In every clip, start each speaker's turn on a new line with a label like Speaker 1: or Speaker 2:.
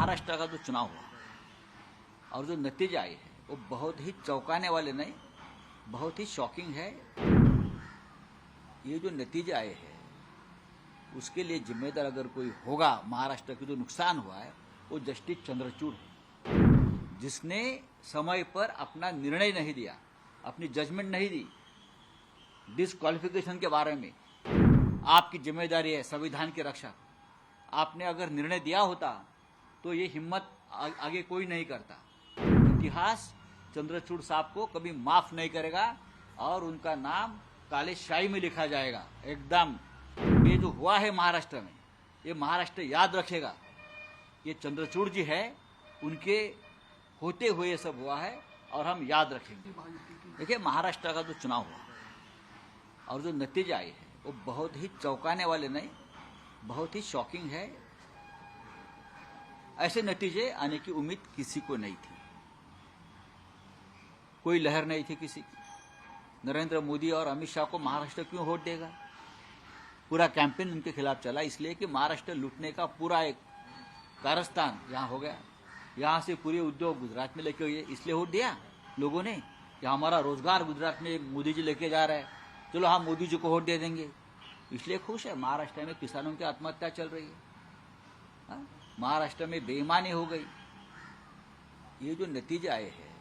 Speaker 1: महाराष्ट्र का जो चुनाव हुआ और जो नतीजे आए हैं वो बहुत ही चौंकाने वाले नहीं, बहुत ही शॉकिंग है। ये जो नतीजे आए हैं उसके लिए जिम्मेदार अगर कोई होगा महाराष्ट्र का जो नुकसान हुआ है वो जस्टिस चंद्रचूड़ है, जिसने समय पर अपना निर्णय नहीं दिया, अपनी जजमेंट नहीं दी। डिस्क्वालिफिकेशन के बारे में आपकी जिम्मेदारी है संविधान की रक्षा। आपने अगर निर्णय दिया होता तो ये हिम्मत आगे कोई नहीं करता। इतिहास चंद्रचूड़ साहब को कभी माफ नहीं करेगा और उनका नाम काले शाही में लिखा जाएगा एकदम। ये जो हुआ है महाराष्ट्र में, ये महाराष्ट्र याद रखेगा। ये चंद्रचूड़ जी है, उनके होते हुए ये सब हुआ है और हम याद रखेंगे। देखिए, महाराष्ट्र का जो चुनाव हुआ और जो नतीजे आए हैं वो बहुत ही चौंकाने वाले नहीं, बहुत ही शॉकिंग है। ऐसे नतीजे आने की उम्मीद किसी को नहीं थी, कोई लहर नहीं थी किसी की। नरेंद्र मोदी और अमित शाह को महाराष्ट्र क्यों वोट देगा? पूरा कैंपेन उनके खिलाफ चला इसलिए कि महाराष्ट्र लूटने का पूरा एक कारस्तान यहाँ हो गया। यहाँ से पूरे उद्योग गुजरात में लेके हुए, इसलिए वोट दिया लोगों ने कि हमारा रोजगार गुजरात में मोदी जी लेके जा रहे हैं, चलो हम मोदी जी को वोट दे देंगे। इसलिए खुश है। महाराष्ट्र में किसानों की आत्महत्या चल रही है, महाराष्ट्र में बेईमानी हो गई। ये जो नतीजे आए हैं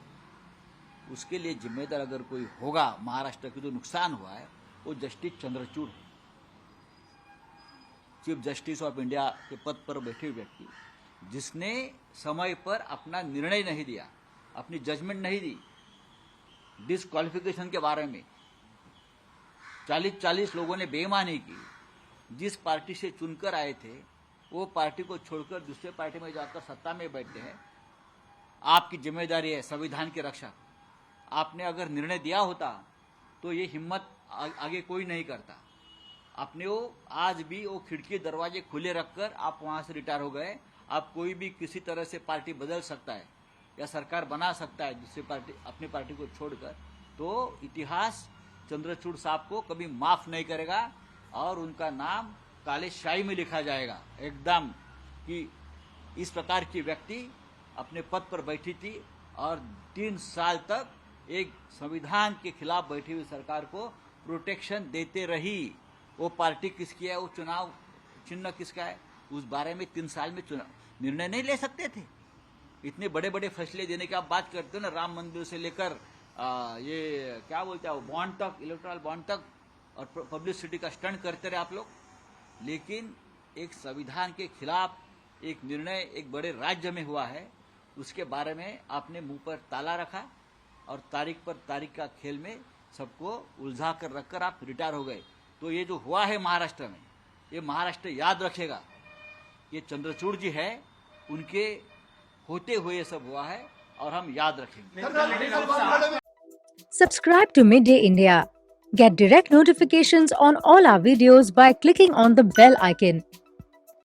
Speaker 1: उसके लिए जिम्मेदार अगर कोई होगा महाराष्ट्र का जो नुकसान हुआ है वो जस्टिस चंद्रचूड़ है, चीफ जस्टिस ऑफ इंडिया के पद पर बैठे व्यक्ति, जिसने समय पर अपना निर्णय नहीं दिया, अपनी जजमेंट नहीं दी। डिस्क्वालिफिकेशन के बारे में 40-40 लोगों ने बेईमानी की। जिस पार्टी से चुनकर आए थे वो पार्टी को छोड़कर दूसरे पार्टी में जाकर सत्ता में बैठते हैं। आपकी जिम्मेदारी है संविधान की रक्षा। आपने अगर निर्णय दिया होता तो ये हिम्मत आगे कोई नहीं करता। आपने वो आज भी वो खिड़की दरवाजे खुले रखकर आप वहां से रिटायर हो गए। आप कोई भी किसी तरह से पार्टी बदल सकता है या सरकार बना सकता है दूसरी पार्टी, अपनी पार्टी को छोड़कर। तो इतिहास चंद्रचूड़ साहब को कभी माफ नहीं करेगा और उनका नाम काले शाही में लिखा जाएगा एकदम। कि इस प्रकार की व्यक्ति अपने पद पर बैठी थी और 3 साल तक एक संविधान के खिलाफ बैठी हुई सरकार को प्रोटेक्शन देते रही। वो पार्टी किसकी है, वो चुनाव चिन्ह किसका है, उस बारे में 3 साल में निर्णय नहीं ले सकते थे। इतने बड़े बड़े फैसले देने की आप बात करते हो ना, राम मंदिर से लेकर ये क्या बोलते हैं बॉन्ड तक, इलेक्टोरल बॉन्ड तक, और पब्लिसिटी का स्टंट करते रहे आप लोग। लेकिन एक संविधान के खिलाफ एक निर्णय एक बड़े राज्य में हुआ है, उसके बारे में आपने मुंह पर ताला रखा और तारीख पर तारीख का खेल में सबको उलझा कर रखकर आप रिटायर हो गए। तो ये जो हुआ है महाराष्ट्र में, ये महाराष्ट्र याद रखेगा। ये चंद्रचूड़ जी है, उनके होते हुए ये सब हुआ है और हम याद रखेंगे।
Speaker 2: Subscribe to Midday India. Get direct notifications on all our videos by clicking on the bell icon.